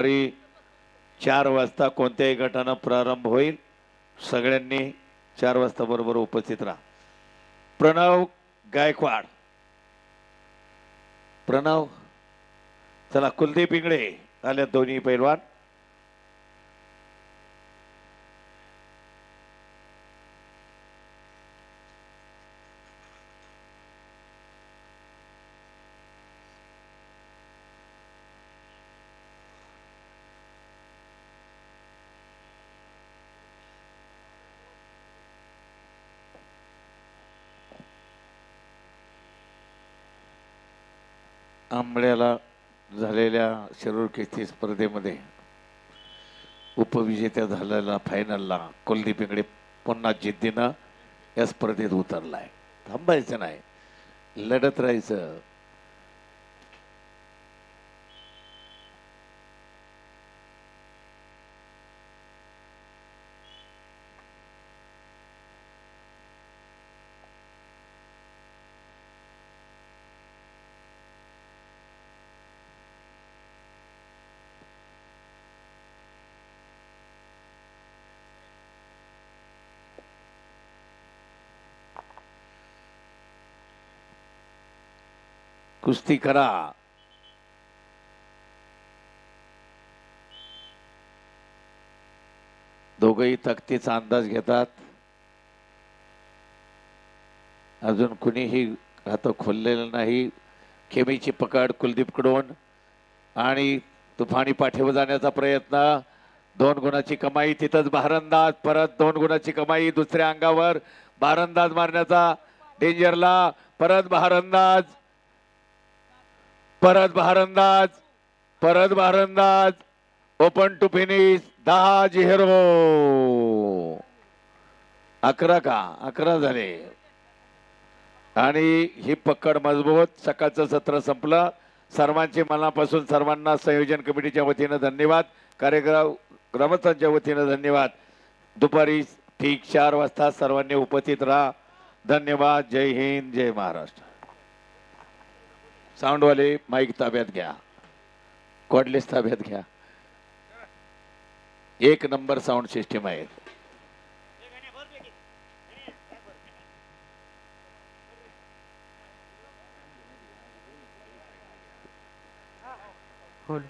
दुपारी 4 वाजता कोणत्याही गटानं प्रारंभ होईल. सगळ्यांनी 4 वाजता बरोबर उपस्थित राहा. प्रणव गायकवाड. प्रणव चला. कुलदीप इंगळे आल्या दोन्ही पैलवान. आंबळ्याला झालेल्या शिरूर कुस्ती स्पर्धेमध्ये उपविजेत्या झालेला फायनलला कुलदीप इंगळे पुन्हा जिद्दीनं या स्पर्धेत उतरलाय. थांबायचं नाही, लढत राहायचं. कुस्ती करा. दोघही तक्तीचा अंदाज घेतात. अजून कुणीही हात खोललेलं नाही. खेमीची पकड कुलदीपकडून आणि तुफानी पाठीवर जाण्याचा प्रयत्न. 2 गुणाची कमाई. तिथंच भारंदाज. परत 2 गुणाची कमाई. दुसऱ्या अंगावर भारंदाज मारण्याचा डेंजरला. परत भारंदाज. परत भारंदाज. परत भारंदाज. Open to finish. 10-0. 11 का 11 झाले. आणि ही पकड मजबूत. सकाळचं सत्र संपलं. सर्वांचे मनापासून सर्वांना संयोजन कमिटीच्या वतीनं धन्यवाद. कार्यक्रम ग्रामस्थांच्या वतीनं धन्यवाद. दुपारी ठीक 4 वाजता सर्वांनी उपस्थित राहा. धन्यवाद. जय हिंद, जय महाराष्ट्र. साऊंडवाले माईक ताब्यात घ्या. कॉर्डलेस ताब्यात घ्या. 1 नंबर साऊंड सिस्टीम आहे. होल